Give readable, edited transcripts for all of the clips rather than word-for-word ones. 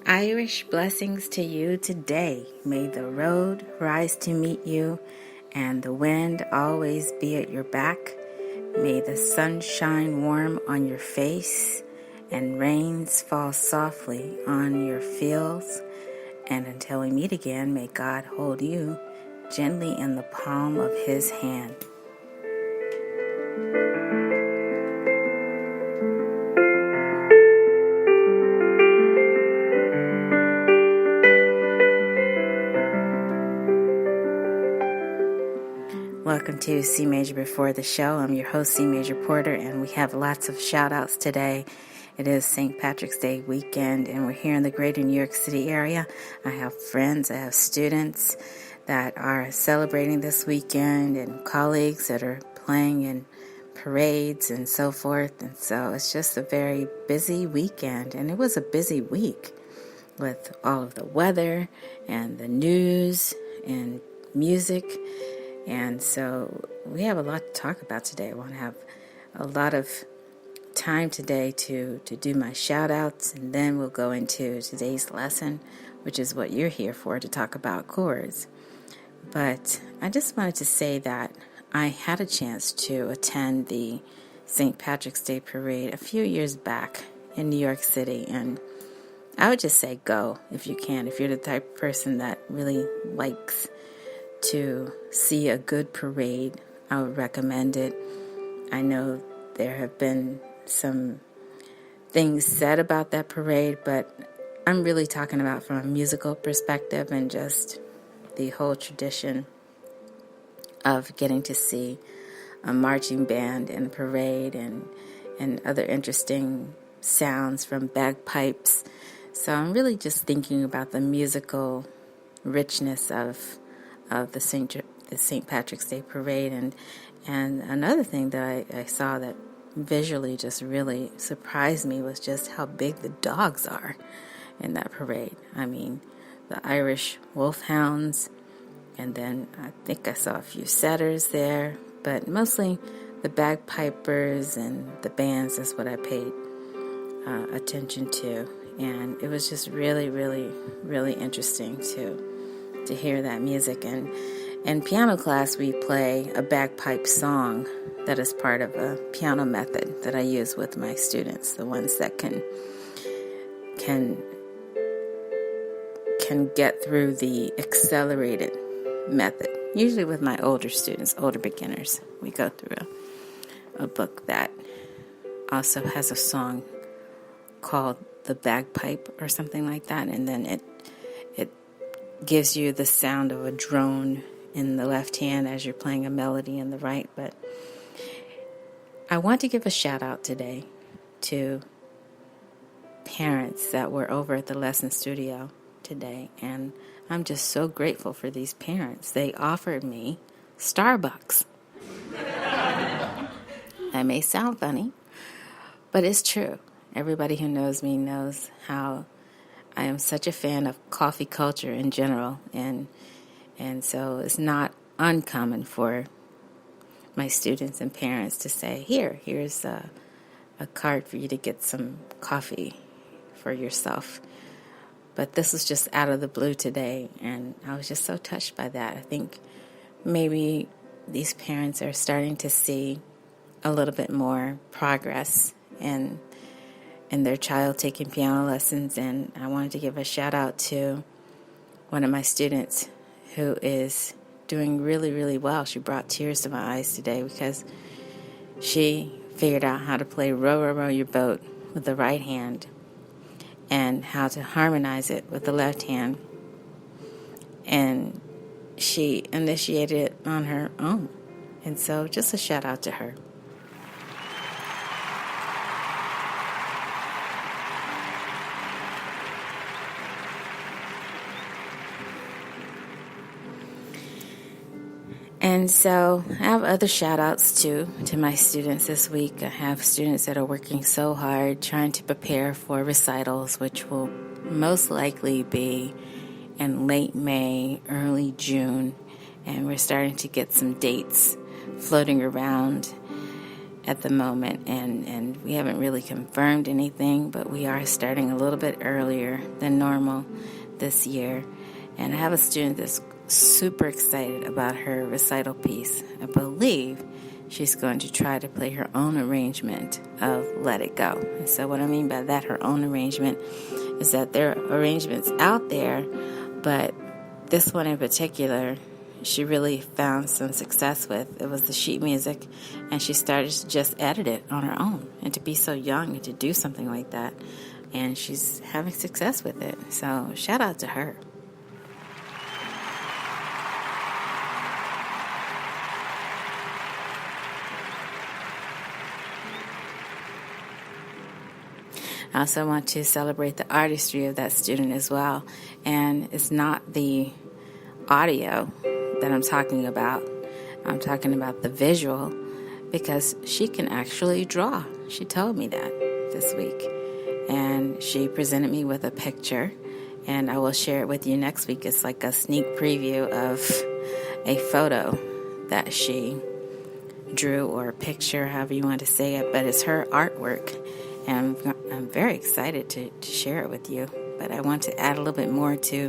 Irish blessings to you today. May the road rise to meet you and the wind always be at your back. May the sun shine warm on your face and rains fall softly on your fields. And until we meet again, may God hold you gently in the palm of His hand. Welcome to C Major Before the Show. I'm your host, C Major Porter, and we have lots of shout outs today. It is St. Patrick's Day weekend, and we're here in the greater New York City area. I have friends, I have students that are celebrating this weekend, and colleagues that are playing in parades and so forth. And so it's just a very busy weekend, and it was a busy week with all of the weather and the news and music. And so we have a lot to talk about today. I want to have a lot of time today to do my shout outs, and then we'll go into today's lesson, which is what you're here for, to talk about chords. But I just wanted to say that I had a chance to attend the St. Patrick's Day parade a few years back in New York City, and I would just say go if you can. If you're the type of person that really likes to see a good parade, I would recommend it. I know there have been some things said about that parade, but I'm really talking about from a musical perspective and just the whole tradition of getting to see a marching band in a parade and other interesting sounds from bagpipes. So I'm really just thinking about the musical richness of the St. Patrick's Day parade. And another thing that I saw that visually just really surprised me was just how big the dogs are in that parade. I mean, the Irish wolfhounds, and then I think I saw a few setters there, but mostly the bagpipers and the bands is what I paid attention to. And it was just really, really, really interesting to hear that music. And in piano class, we play a bagpipe song that is part of a piano method that I use with my students, the ones that can get through the accelerated method. Usually with my older students, older beginners, we go through a book that also has a song called The Bagpipe or something like that, and then it gives you the sound of a drone in the left hand as you're playing a melody in the right. But I want to give a shout out today to parents that were over at the lesson studio today, and I'm just so grateful for these parents. They offered me Starbucks. That may sound funny, but it's true. Everybody who knows me knows how I am such a fan of coffee culture in general, and so it's not uncommon for my students and parents to say, here's a card for you to get some coffee for yourself. But this was just out of the blue today, and I was just so touched by that. I think maybe these parents are starting to see a little bit more progress in their child taking piano lessons, and I wanted to give a shout out to one of my students who is doing really, really well. She brought tears to my eyes today because she figured out how to play Row, Row, Row Your Boat with the right hand and how to harmonize it with the left hand. And she initiated it on her own. And so just a shout out to her. And so I have other shout outs too to my students this week. I have students that are working so hard trying to prepare for recitals, which will most likely be in late May, early June. And we're starting to get some dates floating around at the moment, and we haven't really confirmed anything, but we are starting a little bit earlier than normal this year. And I have a student that's super excited about her recital piece. I believe she's going to try to play her own arrangement of Let It Go. And so what I mean by that, her own arrangement, is that there are arrangements out there, but this one in particular, she really found some success with. It was the sheet music, and she started to just edit it on her own. And to be so young and to do something like that, and she's having success with it. So shout out to her. I also want to celebrate the artistry of that student as well. And it's not the audio that I'm talking about. I'm talking about the visual, because she can actually draw. She told me that this week. And she presented me with a picture, and I will share it with you next week. It's like a sneak preview of a photo that she drew, or a picture, however you want to say it, but it's her artwork. And I'm very excited to share it with you. But I want to add a little bit more to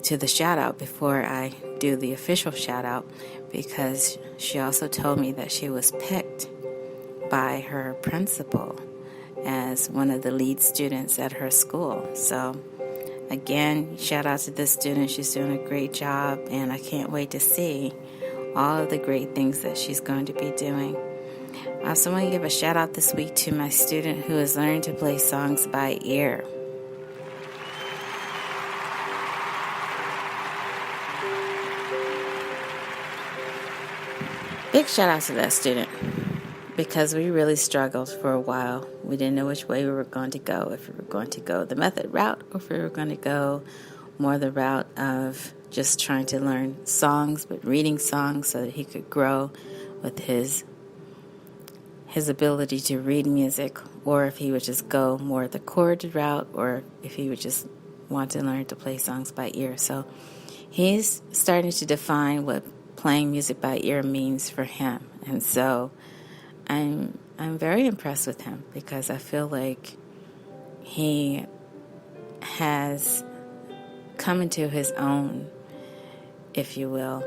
the shout out before I do the official shout out, because she also told me that she was picked by her principal as one of the lead students at her school. So again, shout out to this student. She's doing a great job, and I can't wait to see all of the great things that she's going to be doing. I also want to give a shout out this week to my student who has learned to play songs by ear. Big shout out to that student, because we really struggled for a while. We didn't know which way we were going to go, if we were going to go the method route, or if we were going to go more the route of just trying to learn songs, but reading songs so that he could grow with his ability to read music, or if he would just go more the chord route, or if he would just want to learn to play songs by ear. So he's starting to define what playing music by ear means for him. And so I'm very impressed with him, because I feel like he has come into his own, if you will,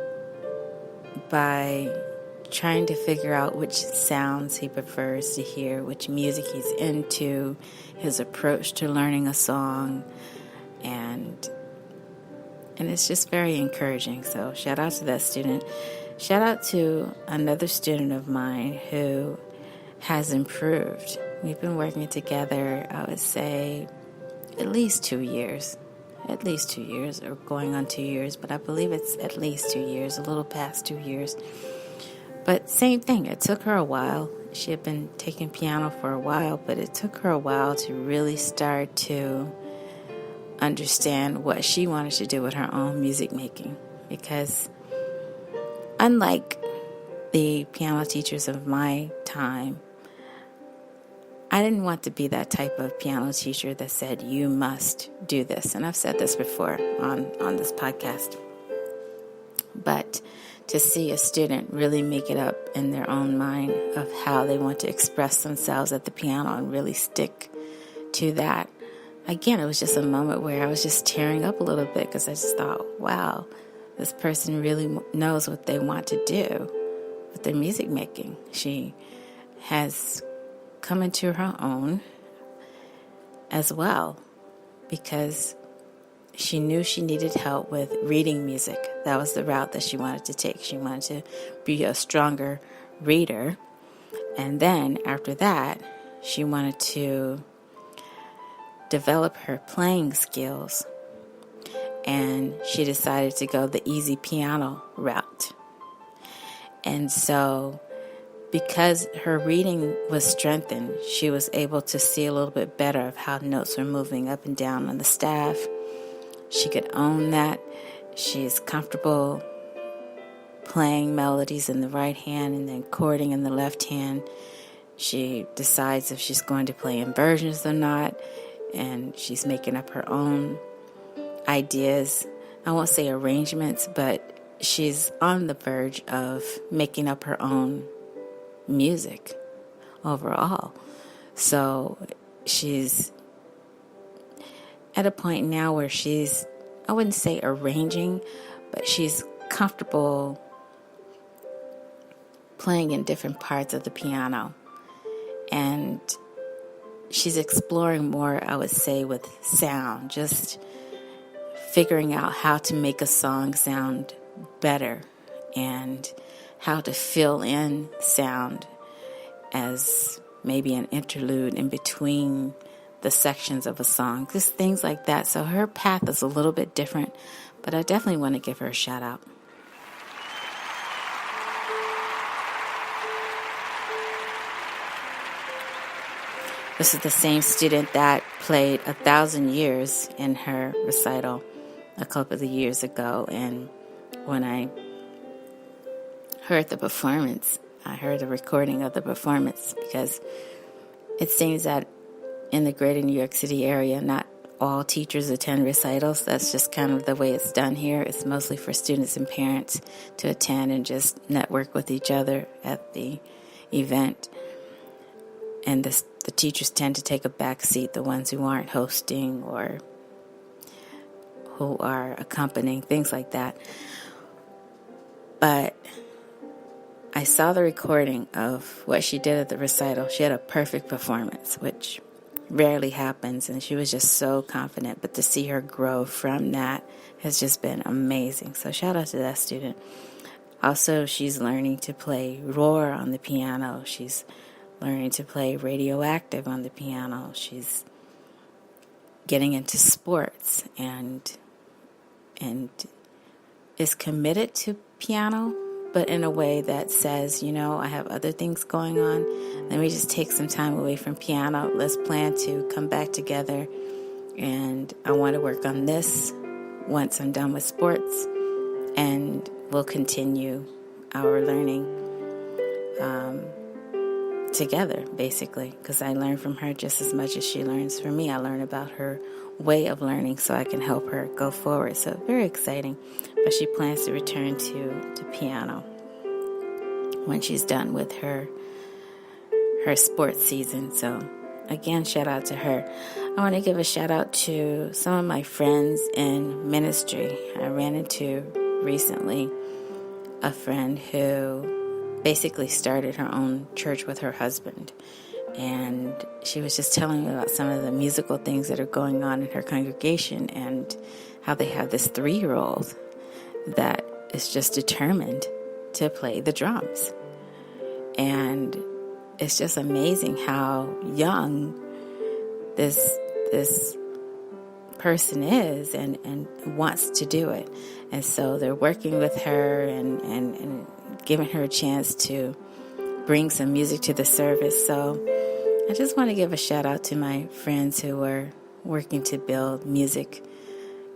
by trying to figure out which sounds he prefers to hear, which music he's into, his approach to learning a song, and it's just very encouraging. So shout out to that student. Shout out to another student of mine who has improved. We've been working together, I would say, at least 2 years, or going on 2 years, but I believe it's at least 2 years, a little past 2 years. But same thing, it took her a while. She had been taking piano for a while, but it took her a while to really start to understand what she wanted to do with her own music making. Because unlike the piano teachers of my time, I didn't want to be that type of piano teacher that said, you must do this. And I've said this before on this podcast. But to see a student really make it up in their own mind of how they want to express themselves at the piano and really stick to that. Again, it was just a moment where I was just tearing up a little bit, because I just thought, wow, this person really knows what they want to do with their music making. She has come into her own as well, because she knew she needed help with reading music. That was the route that she wanted to take. She wanted to be a stronger reader. And then after that, she wanted to develop her playing skills. And she decided to go the easy piano route. And so because her reading was strengthened, she was able to see a little bit better of how notes were moving up and down on the staff. She could own that. She's comfortable playing melodies in the right hand and then chording in the left hand. She decides if she's going to play inversions or not, and she's making up her own ideas. I won't say arrangements, but she's on the verge of making up her own music overall. So she's at a point now where she's, I wouldn't say arranging, but she's comfortable playing in different parts of the piano. And she's exploring more, I would say, with sound, just figuring out how to make a song sound better and how to fill in sound as maybe an interlude in between the sections of a song, just things like that. So her path is a little bit different, but I definitely want to give her a shout out. This is the same student that played 1,000 Years in her recital a couple of years ago. And when I heard the performance, I heard a recording of the performance, because it seems that in the greater New York City area, not all teachers attend recitals. That's just kind of the way it's done here. It's mostly for students and parents to attend and just network with each other at the event. And the teachers tend to take a back seat, the ones who aren't hosting or who are accompanying, things like that. But I saw the recording of what she did at the recital. She had a perfect performance, which rarely happens, and she was just so confident. But to see her grow from that has just been amazing. So shout out to that student. Also, she's learning to play Roar on the piano. She's learning to play Radioactive on the piano. She's getting into sports and is committed to piano, but in a way that says, I have other things going on. Let me just take some time away from piano. Let's plan to come back together, and I want to work on this once I'm done with sports, and we'll continue our learning together, basically, because I learn from her just as much as she learns from me. I learn about her way of learning so I can help her go forward. So very exciting. But she plans to return to piano when she's done with her sports season. So again, shout out to her. I want to give a shout out to some of my friends in ministry. I ran into recently a friend who basically started her own church with her husband. And she was just telling me about some of the musical things that are going on in her congregation, and how they have this 3-year-old that is just determined to play the drums. And it's just amazing how young this person is and wants to do it. And so they're working with her and giving her a chance to bring some music to the service. So I just want to give a shout out to my friends who are working to build music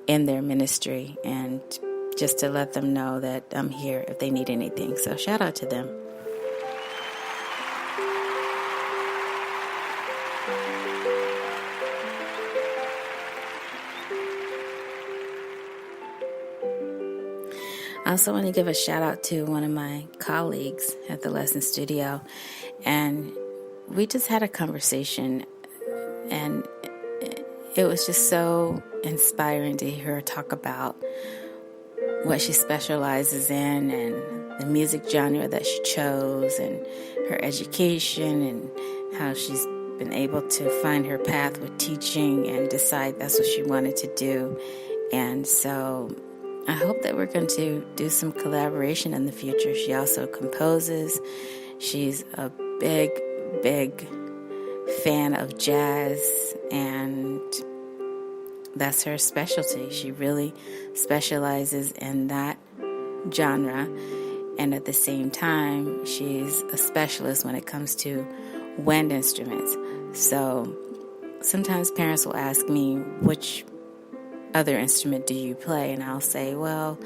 in their ministry, and just to let them know that I'm here if they need anything. So shout out to them. I also want to give a shout out to one of my colleagues at the lesson studio, and we just had a conversation, and it was just so inspiring to hear her talk about what she specializes in and the music genre that she chose and her education and how she's been able to find her path with teaching and decide that's what she wanted to do. And so I hope that we're going to do some collaboration in the future. She also composes. She's a big fan of jazz, and that's her specialty. She really specializes in that genre, and at the same time, she's a specialist when it comes to wind instruments. So sometimes parents will ask me, which other instrument do you play? And I'll say, well,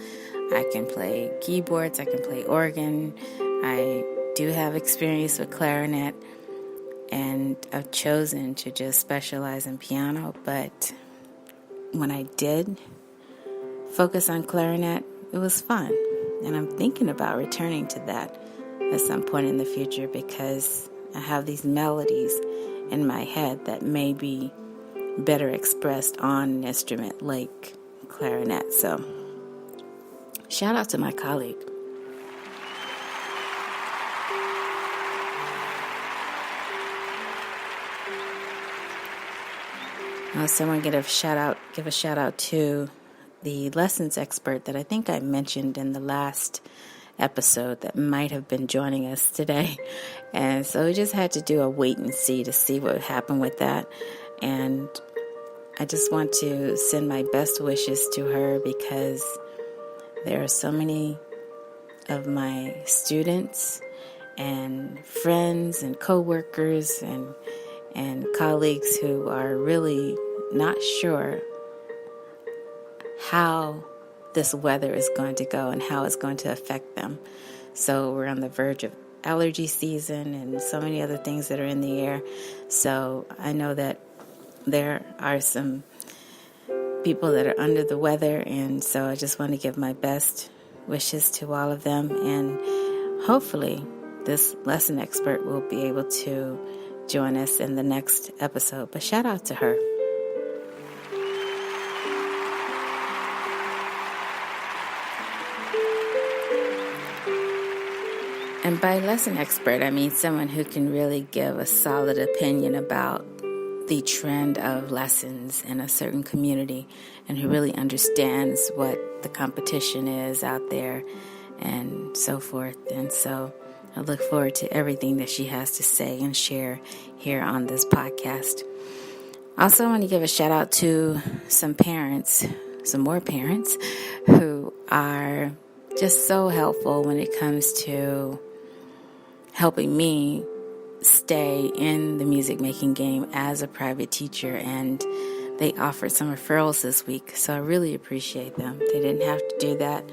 I can play keyboards, I can play organ, I do have experience with clarinet, and I've chosen to just specialize in piano. But when I did focus on clarinet, it was fun, and I'm thinking about returning to that at some point in the future, because I have these melodies in my head that may be better expressed on an instrument like clarinet. So shout out to my colleague. Also, I want to give a shout out to the lessons expert that I think I mentioned in the last episode that might have been joining us today. And so we just had to do a wait and see to see what would happen with that. And I just want to send my best wishes to her, because there are so many of my students and friends and coworkers and colleagues who are really not sure how this weather is going to go and how it's going to affect them. So we're on the verge of allergy season and so many other things that are in the air. So I know that there are some people that are under the weather, and so I just want to give my best wishes to all of them, and hopefully this lesson expert will be able to join us in the next episode. But shout out to her. And by lesson expert, I mean someone who can really give a solid opinion about the trend of lessons in a certain community, and who really understands what the competition is out there and so forth. And so I look forward to everything that she has to say and share here on this podcast. Also, I want to give a shout out to some more parents who are just so helpful when it comes to helping me stay in the music making game as a private teacher. And they offered some referrals this week, so I really appreciate them. They didn't have to do that,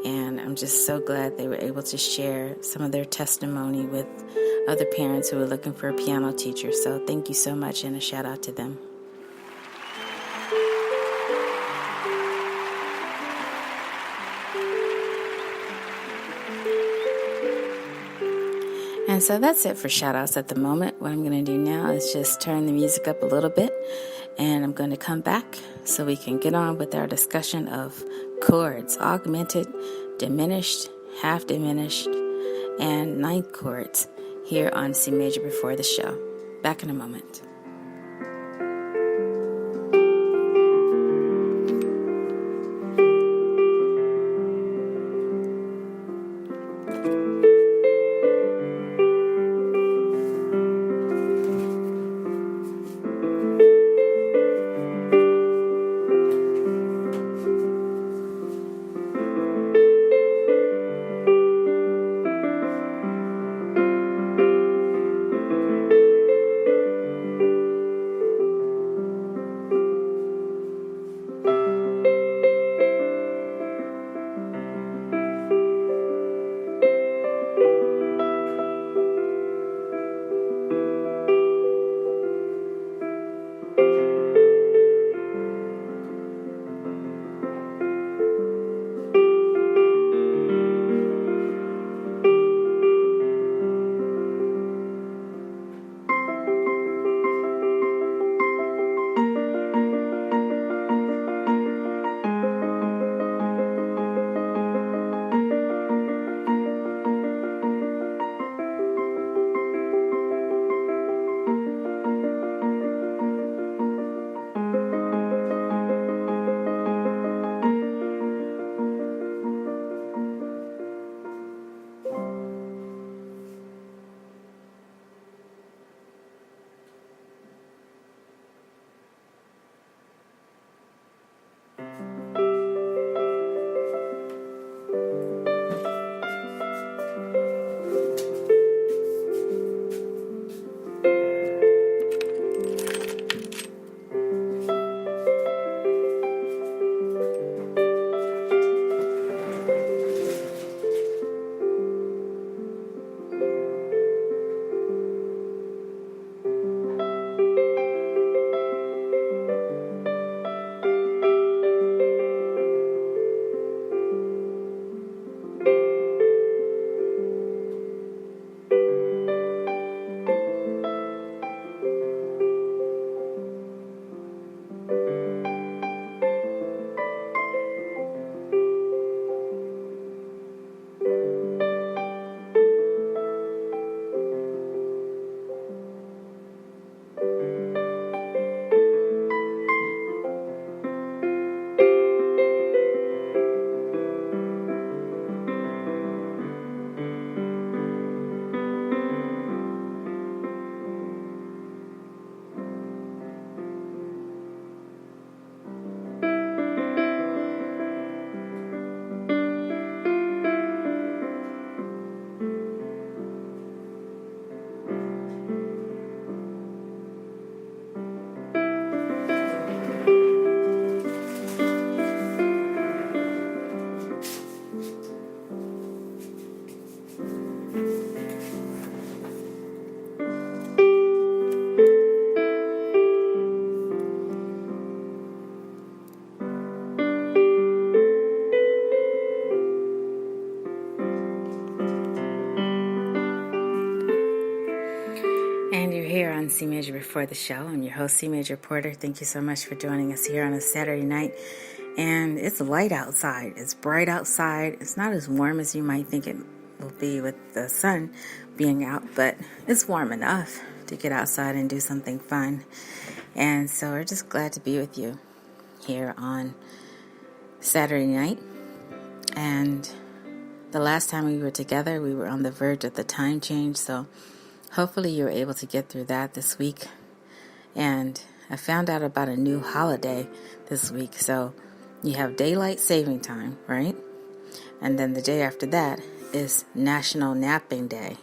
and I'm just so glad they were able to share some of their testimony with other parents who are looking for a piano teacher. So thank you so much, and a shout out to them. And so that's it for shout outs at the moment. What I'm going to do now is just turn the music up a little bit, and I'm going to come back so we can get on with our discussion of chords, augmented, diminished, half-diminished, and ninth chords here on C Major Before the Show. Back in a moment. C major before the show. I'm your host, C Major Porter. Thank you so much for joining us here on a Saturday night. And it's light outside. It's bright outside. It's not as warm as you might think it will be with the sun being out, but it's warm enough to get outside and do something fun. And so we're just glad to be with you here on Saturday night. And the last time we were together, we were on the verge of the time change, so hopefully you were able to get through that this week. And I found out about a new holiday this week. So you have daylight saving time, right? And then the day after that is National Napping Day.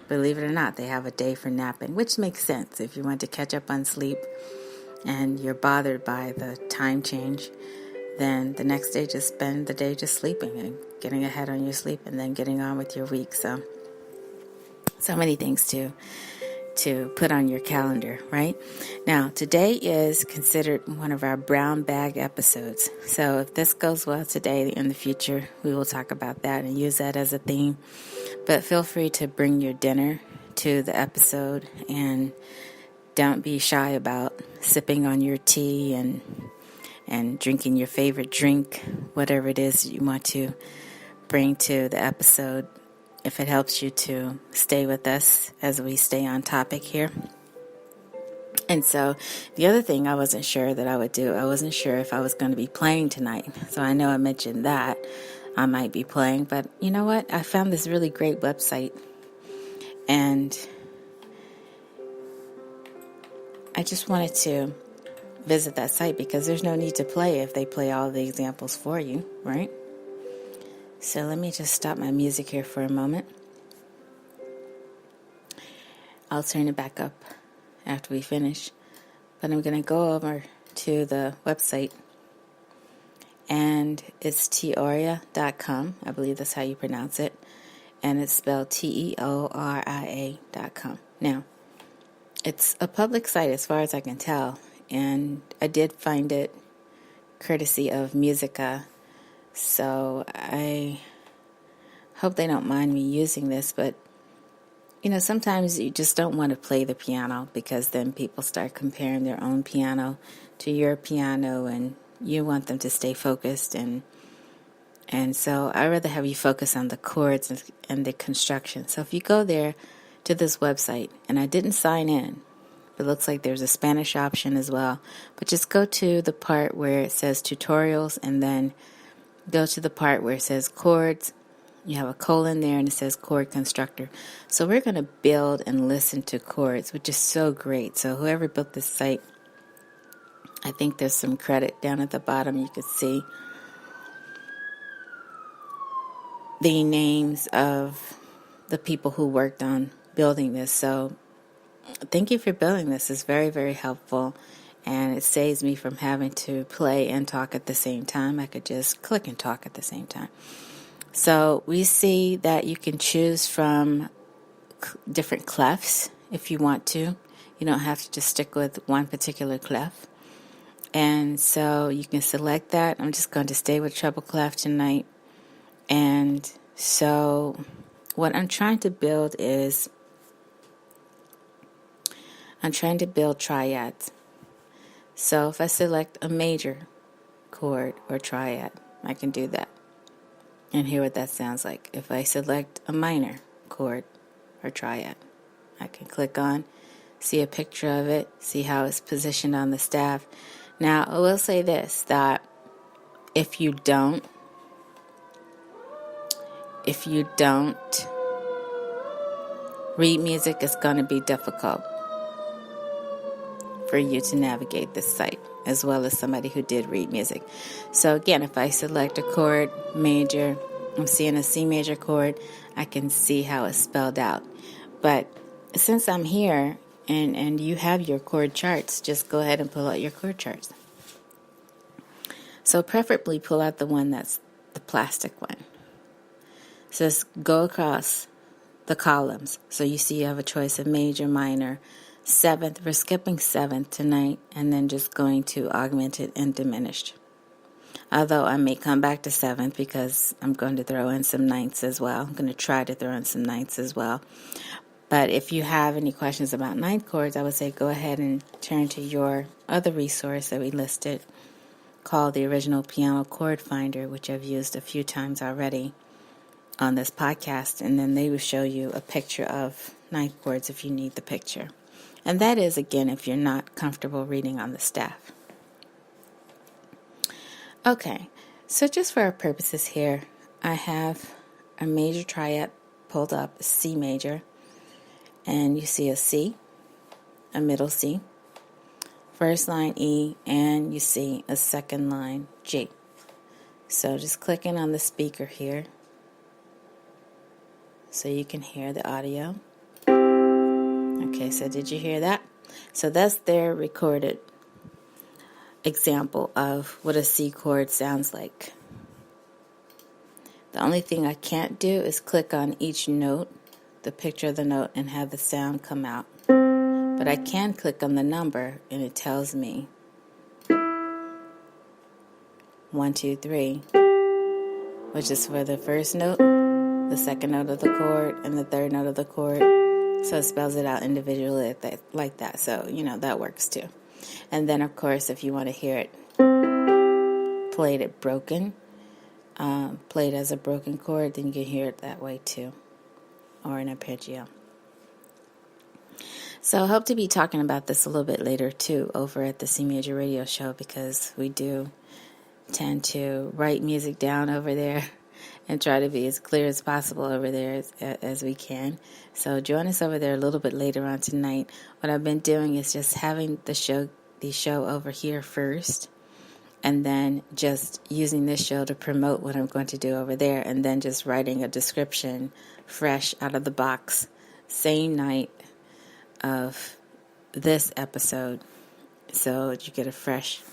Believe it or not, they have a day for napping, which makes sense if you want to catch up on sleep and you're bothered by the time change. Then the next day, just spend the day just sleeping and getting ahead on your sleep and then getting on with your week. So many things to put on your calendar, right? Now, today is considered one of our brown bag episodes. So if this goes well today, in the future, we will talk about that and use that as a theme. But feel free to bring your dinner to the episode and don't be shy about sipping on your tea and drinking your favorite drink, whatever it is you want to bring to the episode, if it helps you to stay with us as we stay on topic here. And so the other thing I wasn't sure that I would do, I wasn't sure if I was going to be playing tonight. So I know I mentioned that I might be playing, but you know what? I found this really great website, and I just wanted to visit that site because there's no need to play if they play all the examples for you, right? So let me just stop my music here for a moment. I'll turn it back up after we finish. But I'm going to go over to the website, and it's teoria.com. I believe that's how you pronounce it. And it's spelled TEORIA.com. Now, it's a public site as far as I can tell. And I did find it courtesy of Musica, so I hope they don't mind me using this, but you know, sometimes you just don't want to play the piano because then people start comparing their own piano to your piano and you want them to stay focused, and so I'd rather have you focus on the chords and the construction. So if you go there to this website, and I didn't sign in, it looks like there's a Spanish option as well. But just go to the part where it says tutorials and then go to the part where it says chords. You have a colon there and it says chord constructor. So we're going to build and listen to chords, which is so great. So whoever built this site, I think there's some credit down at the bottom. You can see the names of the people who worked on building this. So thank you for building this. It's very, very helpful, and it saves me from having to play and talk at the same time. I could just click and talk at the same time. So we see that you can choose from different clefs if you want to. You don't have to just stick with one particular clef. And so you can select that. I'm just going to stay with treble clef tonight. And so what I'm trying to build is triads. So if I select a major chord or triad, I can do that and hear what that sounds like. If I select a minor chord or triad, I can click on, see a picture of it, see how it's positioned on the staff. Now, I will say this, that if you don't read music, it's going to be difficult for you to navigate this site, as well as somebody who did read music. So again, if I select a chord, major, I'm seeing a C major chord, I can see how it's spelled out. But since I'm here and you have your chord charts, just go ahead and pull out your chord charts. So preferably pull out the one that's the plastic one. So just go across the columns. So you see you have a choice of major, minor, seventh. We're skipping seventh tonight and then just going to augmented and diminished. Although I may come back to seventh because I'm going to throw in some ninths as well. I'm going to try to throw in some ninths as well. But if you have any questions about ninth chords, I would say go ahead and turn to your other resource that we listed called the Original Piano Chord Finder, which I've used a few times already on this podcast, and then they will show you a picture of ninth chords if you need the picture. And that is, again, if you're not comfortable reading on the staff. Okay, so just for our purposes here, I have a major triad pulled up, C major, and you see a C, a middle C, first line E, and you see a second line G. So just clicking on the speaker here so you can hear the audio. Okay, so did you hear that? So that's their recorded example of what a C chord sounds like. The only thing I can't do is click on each note, the picture of the note, and have the sound come out. But I can click on the number and it tells me 1, 2, 3, which is for the first note, the second note of the chord, and the third note of the chord. So it spells it out individually like that. So, that works too. And then, of course, if you want to hear it played at broken, played as a broken chord, then you can hear it that way too, or an arpeggio. So I hope to be talking about this a little bit later too over at the C Major Radio Show, because we do tend to write music down over there and try to be as clear as possible over there as we can. So join us over there a little bit later on tonight. What I've been doing is just having the show over here first, and then just using this show to promote what I'm going to do over there, and then just writing a description fresh out of the box, same night of this episode, so that you get a fresh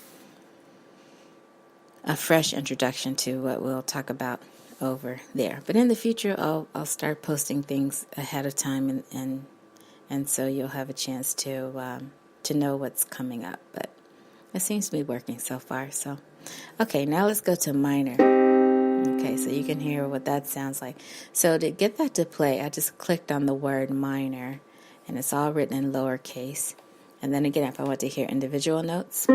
introduction to what we'll talk about over there. But in the future, I'll start posting things ahead of time, and so you'll have a chance to know what's coming up. But it seems to be working so far. So, okay, now let's go to minor. Okay, so you can hear what that sounds like. So to get that to play, I just clicked on the word minor, and it's all written in lowercase. And then again, if I want to hear individual notes,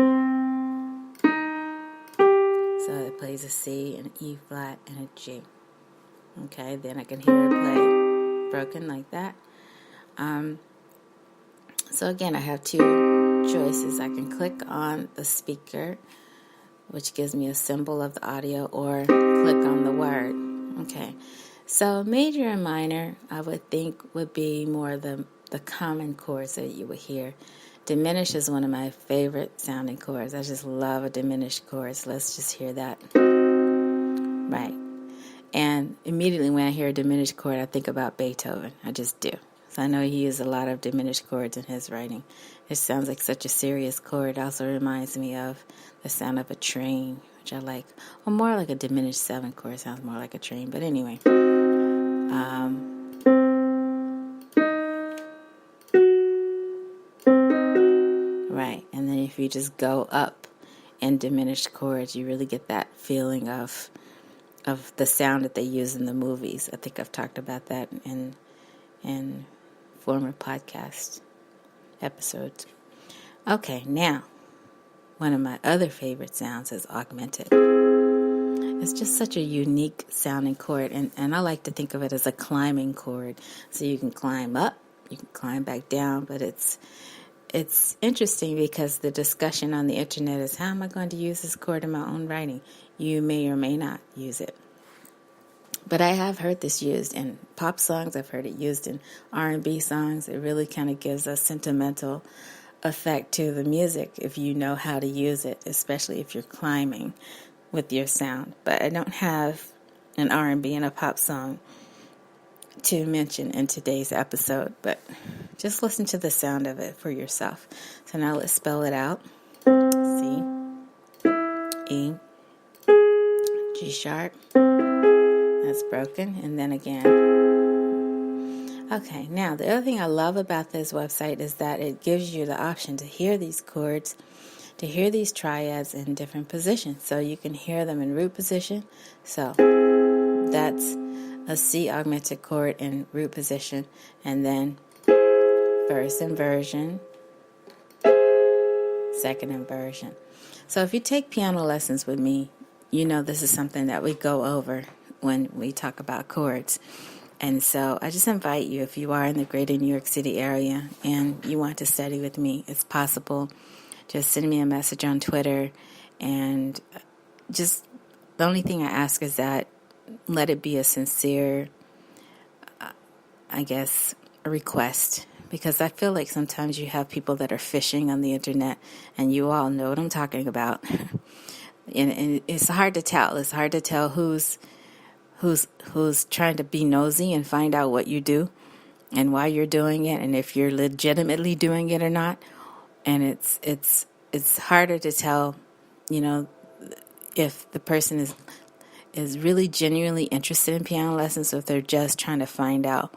so it plays a C, an E flat, and a G. Okay, then I can hear it play broken like that. So again, I have two choices. I can click on the speaker, which gives me a symbol of the audio, or click on the word. Okay, so major and minor, I would think, would be more the common chords that you would hear. Diminished is one of my favorite sounding chords. I just love a diminished chord. So let's just hear that. Right. And immediately when I hear a diminished chord, I think about Beethoven. I just do. So I know he used a lot of diminished chords in his writing. It sounds like such a serious chord. It also reminds me of the sound of a train, which I like. Or more like a diminished 7 chord. Sounds more like a train. But anyway. Right. And then if you just go up in diminished chords, you really get that feeling of the sound that they use in the movies. I think I've talked about that in former podcast episodes. Okay, now, one of my other favorite sounds is augmented. It's just such a unique sounding chord, and I like to think of it as a climbing chord. So you can climb up, you can climb back down, but it's interesting because the discussion on the internet is, how am I going to use this chord in my own writing? You may or may not use it. But I have heard this used in pop songs. I've heard it used in R&B songs. It really kind of gives a sentimental effect to the music if you know how to use it, especially if you're climbing with your sound. But I don't have an R&B and a pop song to mention in today's episode, but just listen to the sound of it for yourself. So now let's spell it out. C, E, G sharp. That's broken, and then again. Okay, now the other thing I love about this website is that it gives you the option to hear these chords, to hear these triads in different positions. So you can hear them in root position. So that's a C augmented chord in root position, and then first inversion, second inversion. So if you take piano lessons with me, you know this is something that we go over when we talk about chords. And so I just invite you, if you are in the greater New York City area and you want to study with me, it's possible. Just send me a message on Twitter, and just the only thing I ask is that let it be a sincere, a request, because I feel like sometimes you have people that are fishing on the internet, and you all know what I'm talking about. and it's hard to tell. It's hard to tell who's trying to be nosy and find out what you do and why you're doing it, and if you're legitimately doing it or not. And it's harder to tell, if the person is really genuinely interested in piano lessons, or if they're just trying to find out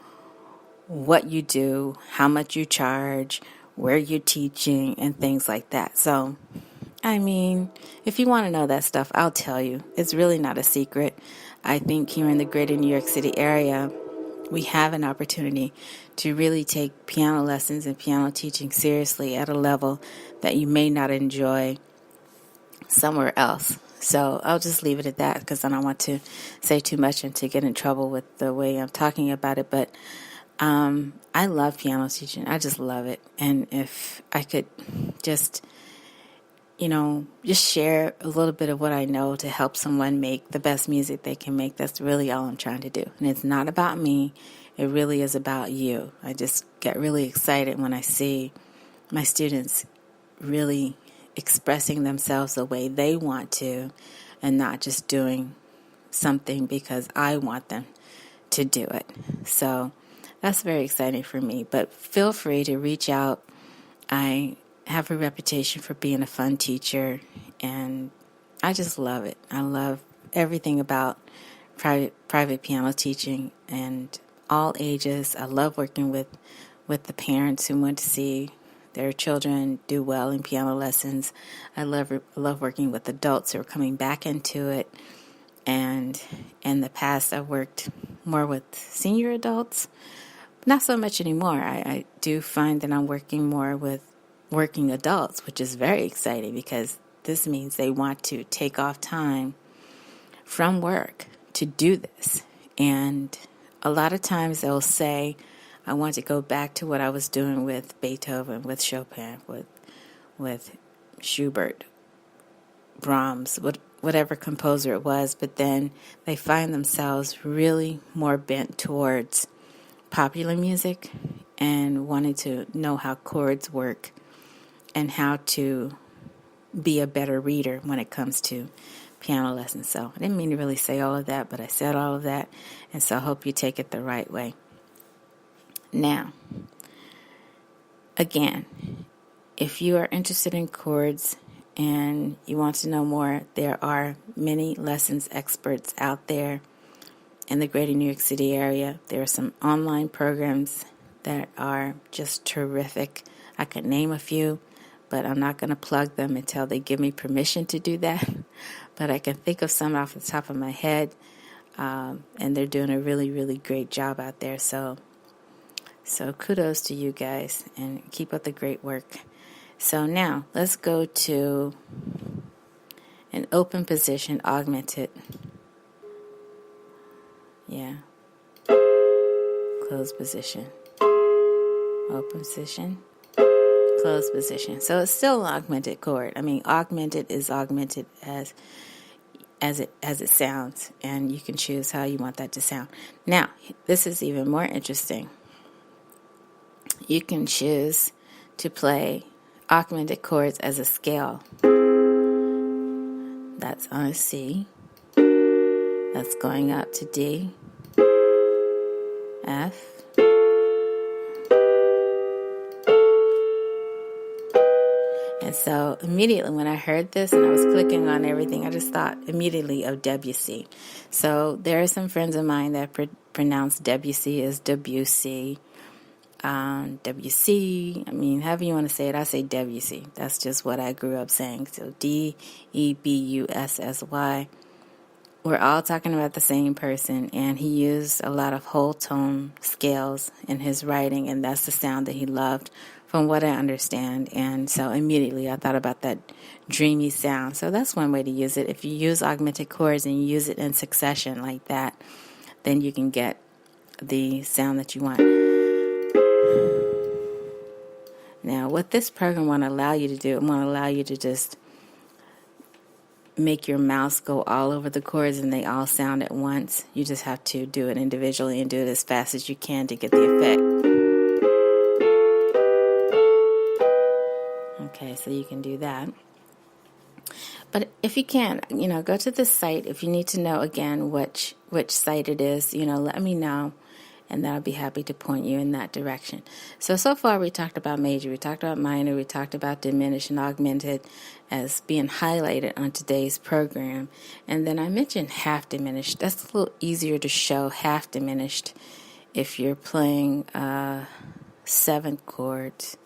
what you do, how much you charge, where you're teaching, and things like that. So, if you want to know that stuff, I'll tell you. It's really not a secret. I think here in the greater New York City area, we have an opportunity to really take piano lessons and piano teaching seriously at a level that you may not enjoy somewhere else. So I'll just leave it at that, because I don't want to say too much and to get in trouble with the way I'm talking about it. But I love piano teaching. I just love it. And if I could just share a little bit of what I know to help someone make the best music they can make, that's really all I'm trying to do. And it's not about me. It really is about you. I just get really excited when I see my students really expressing themselves the way they want to, and not just doing something because I want them to do it. So that's very exciting for me. But feel free to reach out. I have a reputation for being a fun teacher, and I just love it. I love everything about private piano teaching, and all ages. I love working with the parents who want to see their children do well in piano lessons. I love working with adults who are coming back into it. And in the past, I've worked more with senior adults. Not so much anymore. I do find that I'm working more with working adults, which is very exciting, because this means they want to take off time from work to do this. And a lot of times they'll say, I want to go back to what I was doing with Beethoven, with Chopin, with Schubert, Brahms, whatever composer it was. But then they find themselves really more bent towards popular music and wanting to know how chords work and how to be a better reader when it comes to piano lessons. So I didn't mean to really say all of that, but I said all of that, and so I hope you take it the right way. Now, again, if you are interested in chords and you want to know more, there are many lessons experts out there in the greater New York City area. There are some online programs that are just terrific. I could name a few, but I'm not going to plug them until they give me permission to do that. But I can think of some off the top of my head, and they're doing a really, really great job out there. So kudos to you guys, and keep up the great work. So now let's go to an open position, augmented. Yeah. Closed position. Open position. Closed position. So it's still an augmented chord. Augmented is augmented as it sounds, and you can choose how you want that to sound. Now, this is even more interesting. You can choose to play augmented chords as a scale. That's on a C. That's going up to D, F, and so immediately when I heard this and I was clicking on everything, I just thought immediately of Debussy. So there are some friends of mine that pronounce Debussy as Debussy. Debussy, however you want to say it, I say Debussy. That's just what I grew up saying. So Debussy. we're all talking about the same person, and he used a lot of whole tone scales in his writing, and that's the sound that he loved, from what I understand. And so immediately I thought about that dreamy sound. So that's one way to use it. If you use augmented chords and you use it in succession like that, then you can get the sound that you want. Now, what this program want to allow you to do, it want to allow you to just make your mouse go all over the chords and they all sound at once. You just have to do it individually and do it as fast as you can to get the effect. Okay, so you can do that. But if you can't, go to the site. If you need to know again which site it is, let me know, and I'll be happy to point you in that direction. So far we talked about major, we talked about minor, we talked about diminished and augmented as being highlighted on today's program. And then I mentioned half diminished. That's a little easier to show half diminished if you're playing 7th chords.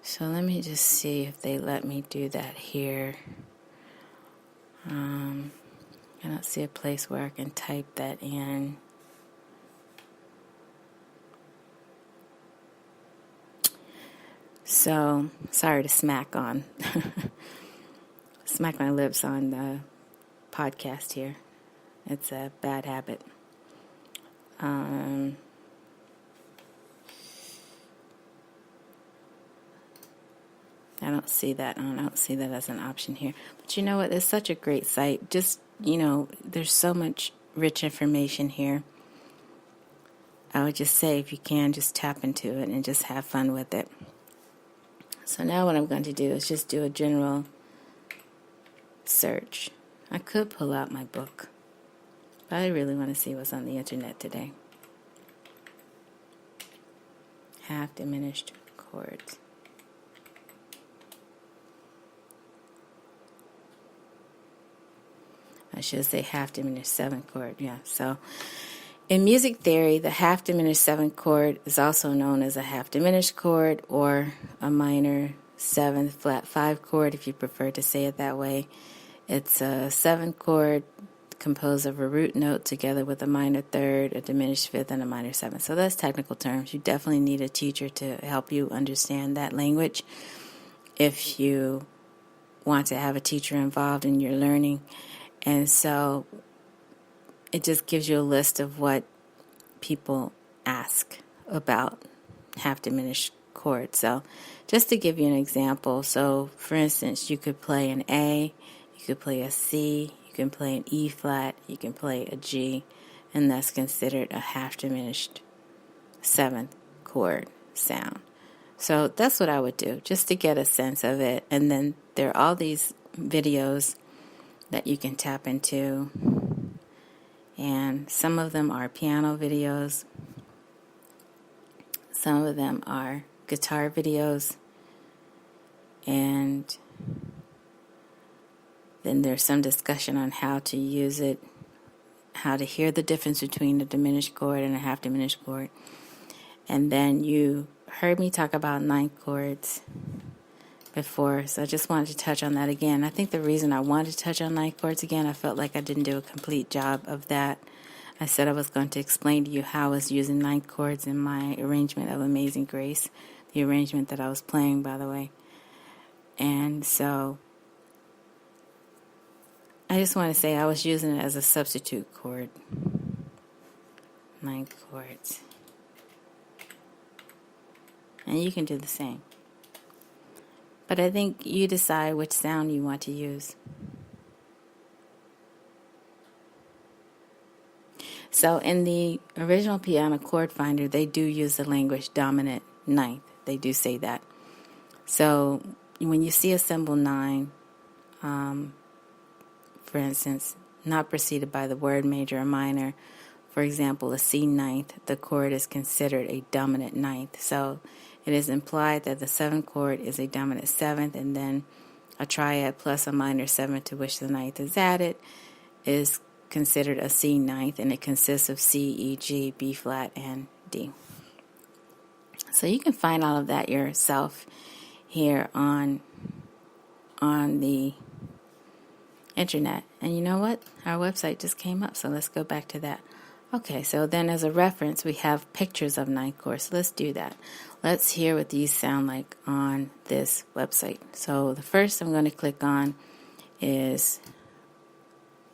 So let me just see if they let me do that here. I don't see a place where I can type that in. So, sorry to smack my lips on the podcast here. It's a bad habit. I don't see that on. I don't see that as an option here. But you know what? It's such a great site. Just, there's so much rich information here. I would just say if you can, just tap into it and just have fun with it. So now what I'm going to do is just do a general search. I could pull out my book, but I really want to see what's on the internet today. Half-diminished chords. I should say half-diminished 7th chord, yeah. So in music theory, the half-diminished 7th chord is also known as a half-diminished chord or a minor 7th flat 5 chord, if you prefer to say it that way. It's a 7th chord composed of a root note together with a minor 3rd, a diminished 5th, and a minor 7th. So that's technical terms. You definitely need a teacher to help you understand that language if you want to have a teacher involved in your learning. And so it just gives you a list of what people ask about half-diminished chords. So just to give you an example, so for instance, you could play an A, you could play a C, you can play an E flat, you can play a G, and that's considered a half-diminished 7th chord sound. So that's what I would do, just to get a sense of it. And then there are all these videos that you can tap into, and some of them are piano videos, some of them are guitar videos, and then there's some discussion on how to use it, how to hear the difference between a diminished chord and a half diminished chord. And then you heard me talk about 9th chords before, so I just wanted to touch on that again. I think the reason I wanted to touch on 9th chords again, I felt like I didn't do a complete job of that. I said I was going to explain to you how I was using 9th chords in my arrangement of Amazing Grace, the arrangement that I was playing, by the way. And so I just want to say I was using it as a substitute chord. 9th chords. And you can do the same. But I think you decide which sound you want to use. So in the original piano chord finder, they do use the language dominant 9th. They do say that. So when you see a symbol 9, for instance, not preceded by the word major or minor, for example, a C 9th, the chord is considered a dominant 9th. So it is implied that the 7th chord is a dominant 7th, and then a triad plus a minor 7th to which the 9th is added is considered a C 9th, and it consists of C, E, G, B flat, and D. So you can find all of that yourself here on the internet. And you know what? Our website just came up, so let's go back to that. Okay, so then as a reference, we have pictures of ninth chords. Let's do that. Let's hear what these sound like on this website. So the first I'm going to click on is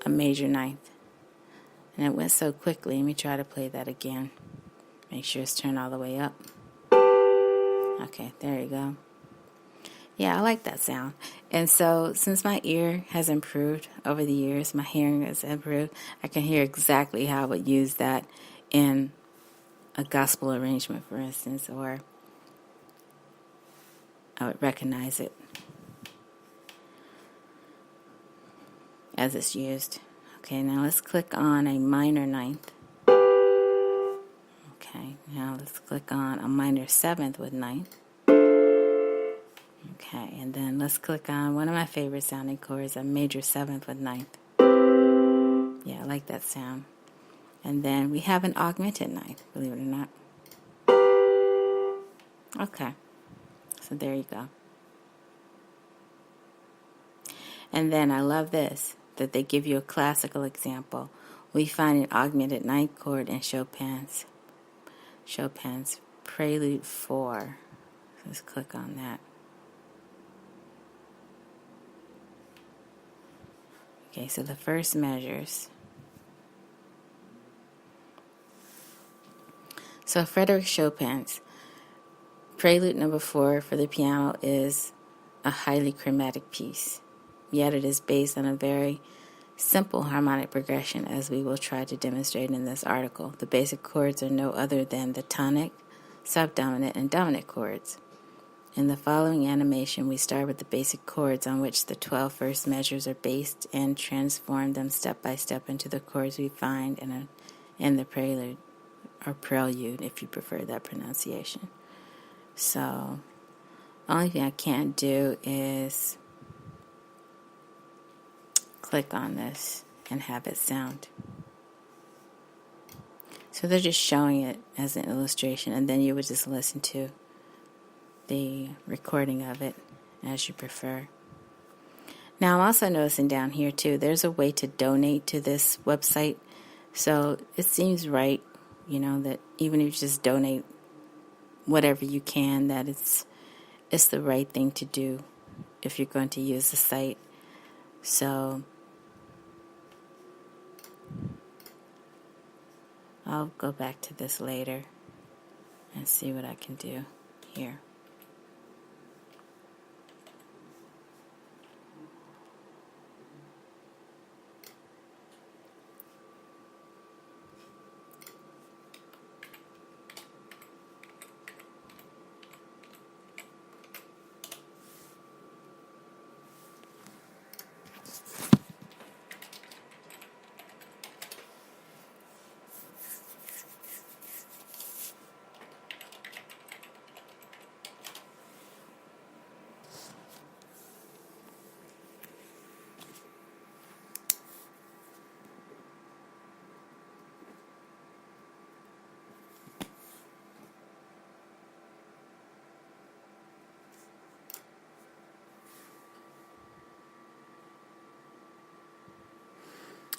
a major ninth. And it went so quickly. Let me try to play that again. Make sure it's turned all the way up. Okay, there you go. Yeah, I like that sound. And so since my ear has improved over the years, my hearing has improved, I can hear exactly how I would use that in a gospel arrangement, for instance, or I would recognize it as it's used. Okay, now let's click on a minor ninth. Okay, now let's click on a minor seventh with ninth. Okay, and then let's click on one of my favorite sounding chords, a major seventh with ninth. Yeah, I like that sound. And then we have an augmented ninth, believe it or not. Okay, so there you go. And then I love this, that they give you a classical example. We find an augmented ninth chord in Chopin's Prelude 4. Let's click on that. Okay, so the first measures. So Frédéric Chopin's Prelude number 4 for the piano is a highly chromatic piece, yet it is based on a very simple harmonic progression, as we will try to demonstrate in this article. The basic chords are no other than the tonic, subdominant, and dominant chords. In the following animation, we start with the basic chords on which the 12 first measures are based and transform them step by step into the chords we find in the prelude, or prelude if you prefer that pronunciation. So, only thing I can't do is click on this and have it sound. So they're just showing it as an illustration, and then you would just listen to the recording of it as you prefer. Now I'm also noticing down here too, there's a way to donate to this website. So it seems right, that even if you just donate whatever you can, that it's the right thing to do if you're going to use the site. So I'll go back to this later and see what I can do here.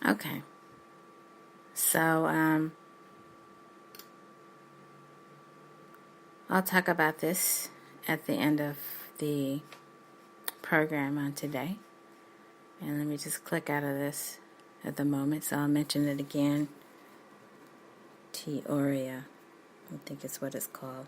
Okay, so I'll talk about this at the end of the program on today. And let me just click out of this at the moment, so I'll mention it again. Teoria, I think it's what it's called.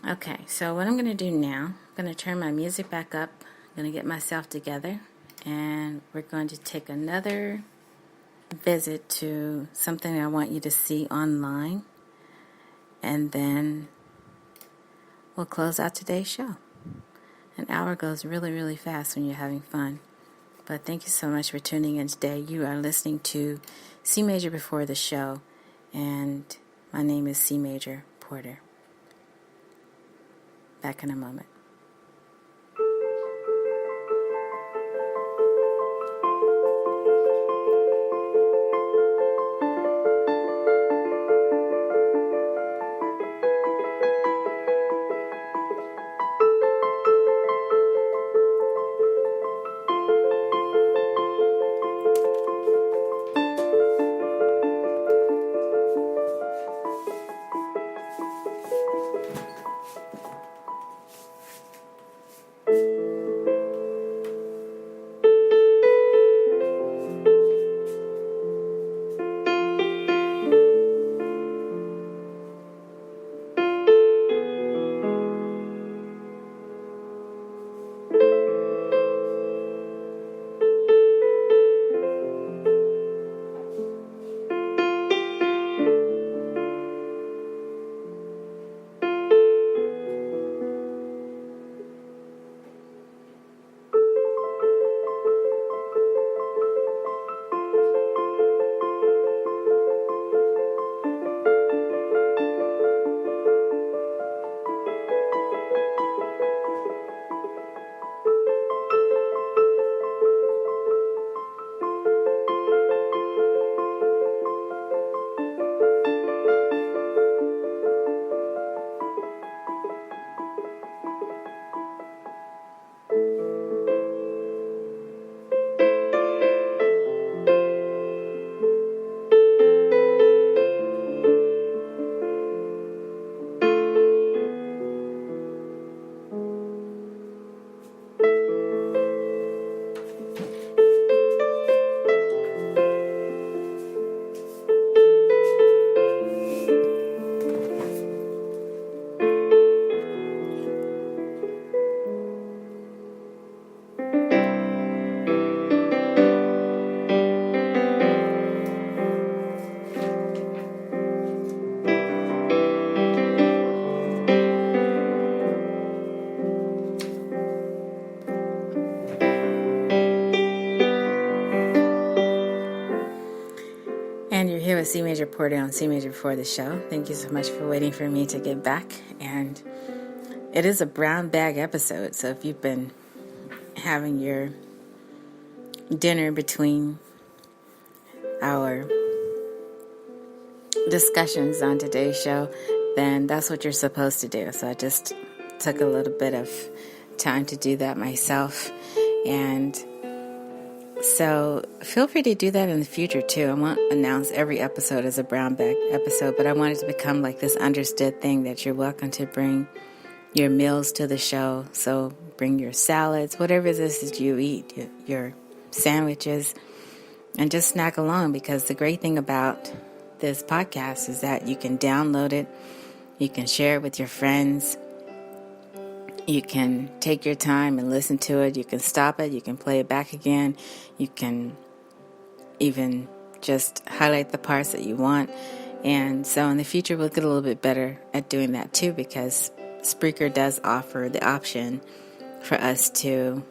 Okay, so what I'm going to do now, I'm going to turn my music back up, I'm going to get myself together, and we're going to take another visit to something I want you to see online, and then we'll close out today's show. An hour goes really, really fast when you're having fun. But thank you so much for tuning in today. You are listening to C Major Before the Show, and my name is C Major Porter. Back in a moment. C Major Porter on C Major Before the Show. Thank you so much for waiting for me to get back. And it is a brown bag episode, so if you've been having your dinner between our discussions on today's show, then that's what you're supposed to do. So I just took a little bit of time to do that myself. And so feel free to do that in the future too. I won't announce every episode as a brown bag episode, but I want it to become like this understood thing that you're welcome to bring your meals to the show. So bring your salads, whatever it is that you eat, your sandwiches, and just snack along, because the great thing about this podcast is that you can download it, you can share it with your friends, you can take your time and listen to it. You can stop it. You can play it back again. You can even just highlight the parts that you want. And so in the future, we'll get a little bit better at doing that too, because Spreaker does offer the option for us to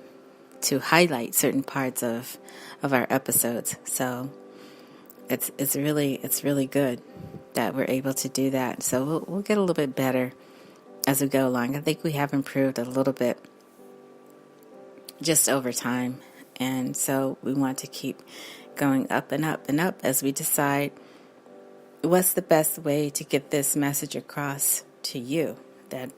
highlight certain parts of our episodes. So it's really good that we're able to do that. So we'll get a little bit better as we go along. I think we have improved a little bit just over time. And so we want to keep going up and up and up as we decide what's the best way to get this message across to you, that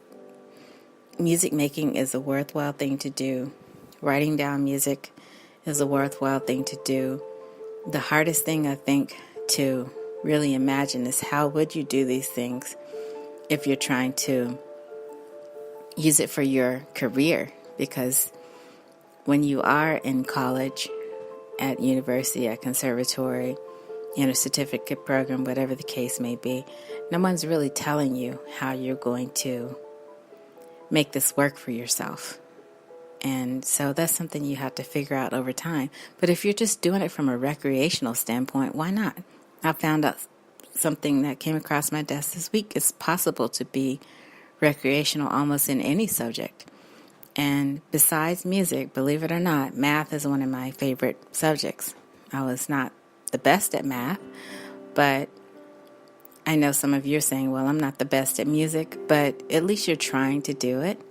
music making is a worthwhile thing to do. Writing down music is a worthwhile thing to do. The hardest thing, I think, to really imagine is how would you do these things if you're trying to use it for your career, because when you are in college, at university, at conservatory, in a certificate program, whatever the case may be, no one's really telling you how you're going to make this work for yourself. And so that's something you have to figure out over time. But if you're just doing it from a recreational standpoint, why not? I found out something that came across my desk this week. It's possible to be recreational almost in any subject. And besides music, believe it or not, math is one of my favorite subjects. I was not the best at math, but I know some of you are saying, well, I'm not the best at music, but at least you're trying to do it.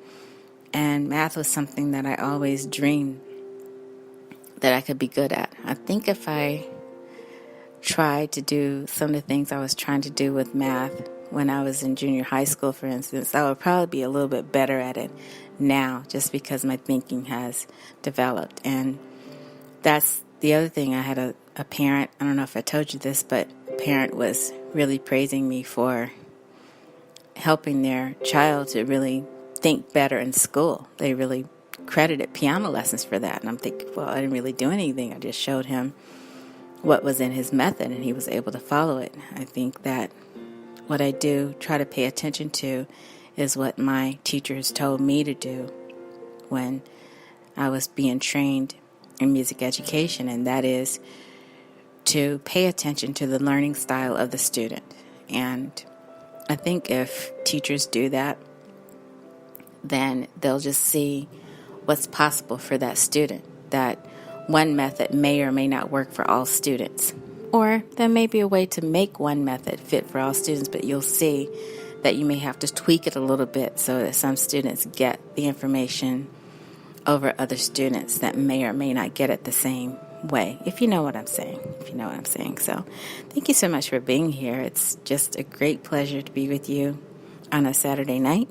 And math was something that I always dreamed that I could be good at. I think if I tried to do some of the things I was trying to do with math when I was in junior high school, for instance, I would probably be a little bit better at it now, just because my thinking has developed. And that's the other thing. I had a parent, I don't know if I told you this, but a parent was really praising me for helping their child to really think better in school. They really credited piano lessons for that. And I'm thinking, well, I didn't really do anything. I just showed him what was in his method, and he was able to follow it. I think that what I do, try to pay attention to, is what my teachers told me to do when I was being trained in music education, and that is to pay attention to the learning style of the student. And I think if teachers do that, then they'll just see what's possible for that student, that one method may or may not work for all students. Or there may be a way to make one method fit for all students, but you'll see that you may have to tweak it a little bit so that some students get the information over other students that may or may not get it the same way, if you know what I'm saying. So thank you so much for being here. It's just a great pleasure to be with you on a Saturday night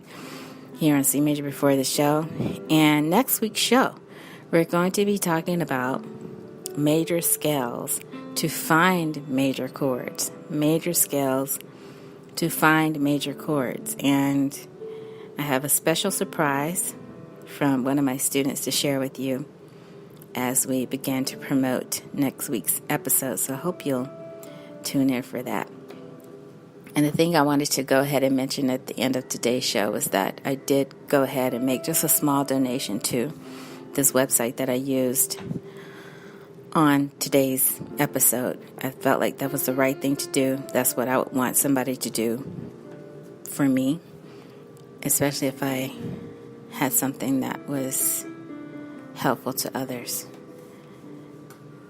here on C Major Before the Show. And next week's show, we're going to be talking about major scales to find major chords. Major scales to find major chords. And I have a special surprise from one of my students to share with you as we begin to promote next week's episode. So I hope you'll tune in for that. And the thing I wanted to go ahead and mention at the end of today's show was that I did go ahead and make just a small donation to this website that I used on today's episode. I felt like that was the right thing to do. That's what I would want somebody to do for me, especially if I had something that was helpful to others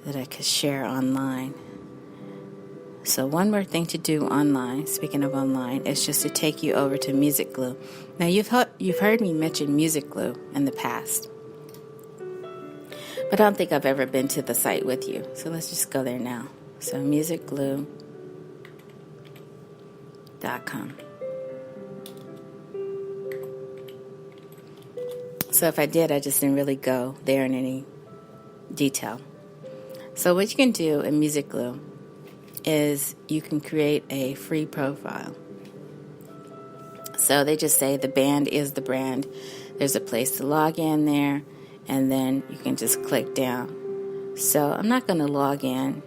that I could share online. So one more thing to do online, speaking of online, is just to take you over to Music Glue. Now you've heard me mention Music Glue in the past, but I don't think I've ever been to the site with you. So let's just go there now. So musicglue.com. So if I did, I just didn't really go there in any detail. So what you can do in Music Glue is you can create a free profile. So they just say the band is the brand. There's a place to log in there, and then you can just click down. So I'm not going to log in,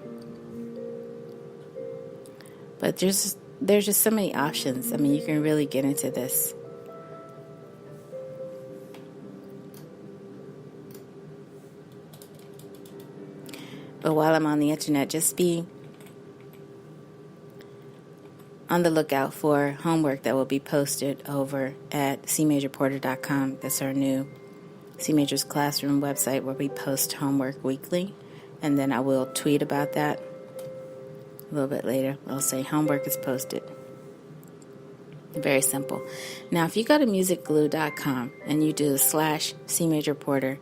but there's just so many options. I mean, you can really get into this. But while I'm on the internet, just be on the lookout for homework that will be posted over at cmajorporter.com. That's our new C Major's Classroom website where we post homework weekly. And then I will tweet about that a little bit later. I'll say homework is posted. Very simple. Now, if you go to musicglue.com and you do /CMajorPorter,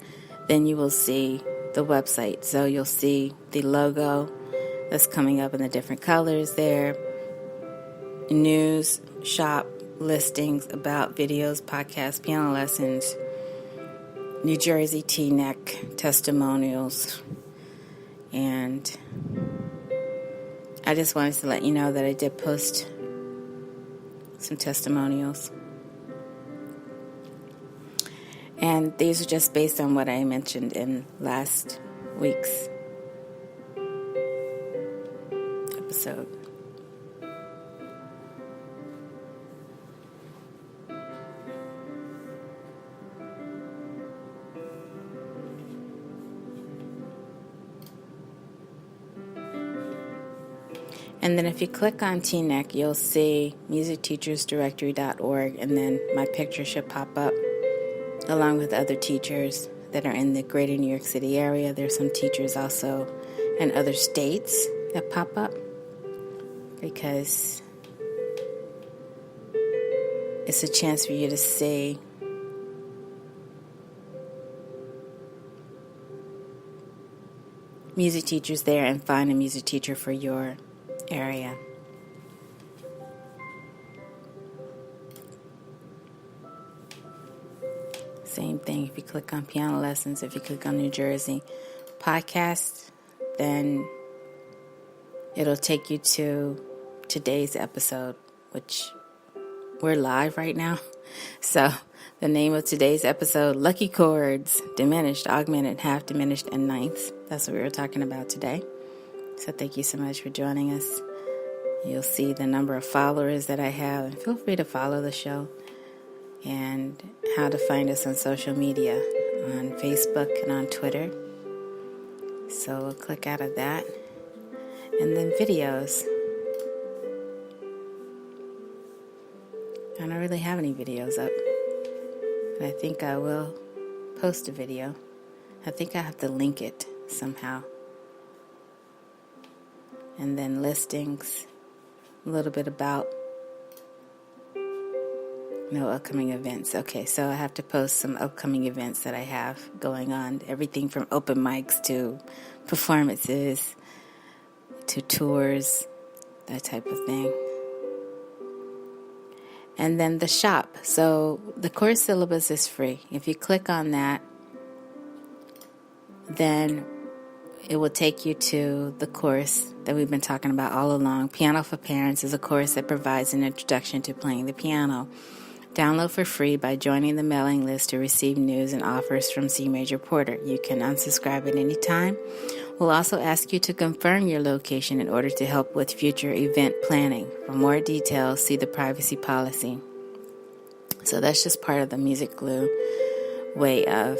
then you will see the website. So you'll see the logo that's coming up in the different colors there. News, shop, listings, about, videos, podcasts, piano lessons, New Jersey T-neck, testimonials, and I just wanted to let you know that I did post some testimonials. And these are just based on what I mentioned in last week's episode. And then if you click on TNEC, you'll see musicteachersdirectory.org, and then my picture should pop up along with other teachers that are in the greater New York City area. There's some teachers also in other states that pop up because it's a chance for you to see music teachers there and find a music teacher for your area. Same thing if you click on piano lessons, if you click on New Jersey podcast, then it'll take you to today's episode, which we're live right now. So the name of today's episode, Lucky Chords, Diminished, Augmented, Half-Diminished, and Ninths. That's what we were talking about today. So thank you so much for joining us. You'll see the number of followers that I have, and feel free to follow the show, and how to find us on social media, on Facebook and on Twitter. So we'll click out of that. And then videos. I don't really have any videos up, but I think I will post a video. I think I have to link it somehow. And then listings, a little bit about no upcoming events. Okay, so I have to post some upcoming events that I have going on. Everything from open mics to performances to tours, that type of thing. And then the shop. So the course syllabus is free. If you click on that, then it will take you to the course that we've been talking about all along. Piano for Parents is a course that provides an introduction to playing the piano. Download for free by joining the mailing list to receive news and offers from C Major Porter. You can unsubscribe at any time. We'll also ask you to confirm your location in order to help with future event planning. For more details, see the privacy policy. So that's just part of the Music Glue way of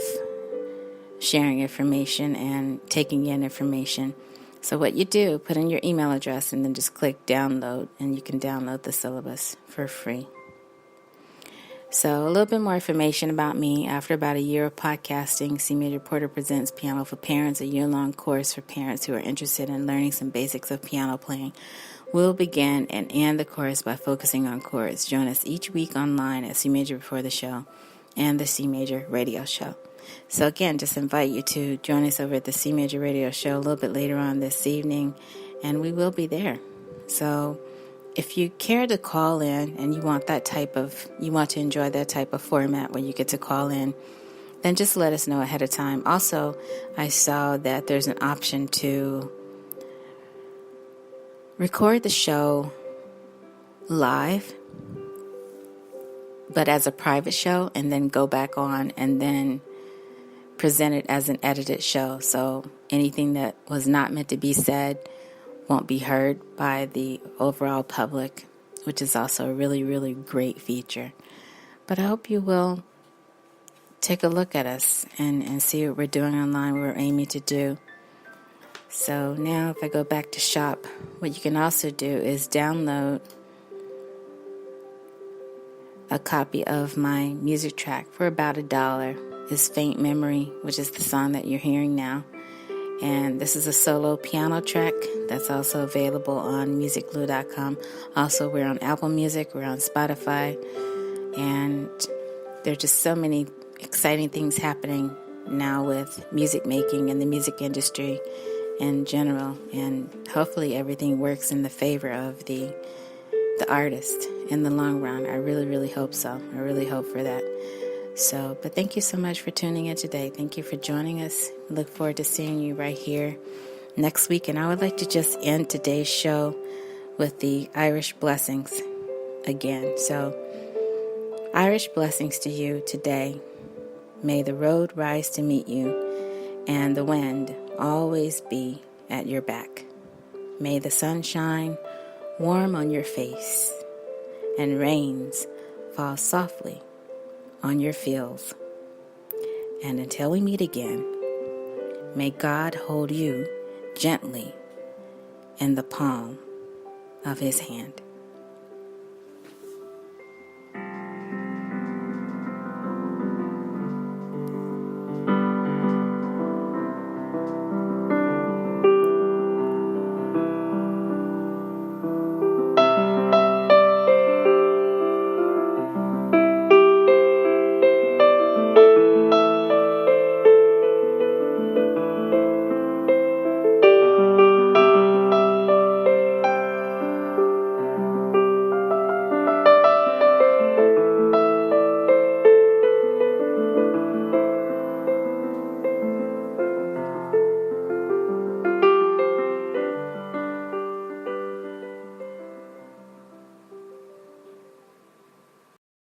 sharing information and taking in information. So what you do, put in your email address and then just click download, and you can download the syllabus for free. So a little bit more information about me. After about a year of podcasting, C Major Porter presents Piano for Parents, a year-long course for parents who are interested in learning some basics of piano playing We'll begin and end the chorus by focusing on chords. Join us each week online at C Major Before the Show and the C Major Radio Show. So again, just invite you to join us over at the C Major Radio Show a little bit later on this evening, and we will be there. So if you care to call in and you want to enjoy that type of format where you get to call in, then just let us know ahead of time. Also, I saw that there's an option to record the show live, but as a private show, and then go back on and then present it as an edited show. So anything that was not meant to be said won't be heard by the overall public, which is also a really, really great feature. But I hope you will take a look at us and see what we're doing online, what we're aiming to do. So now if I go back to shop, what you can also do is download a copy of my music track for about $1. It's Faint Memory, which is the song that you're hearing now. And this is a solo piano track that's also available on musicglue.com. Also, we're on Apple Music, we're on Spotify, and there are just so many exciting things happening now with music making and the music industry in general, and hopefully everything works in the favor of the artist in the long run. I really, really hope so. I really hope for that. So, but thank you so much for tuning in today. Thank you for joining us. We look forward to seeing you right here next week. And I would like to just end today's show with the Irish blessings again. So, Irish blessings to you today. May the road rise to meet you, and the wind always be at your back. May the sun shine warm on your face, and rains fall softly on your fields. And until we meet again, may God hold you gently in the palm of his hand.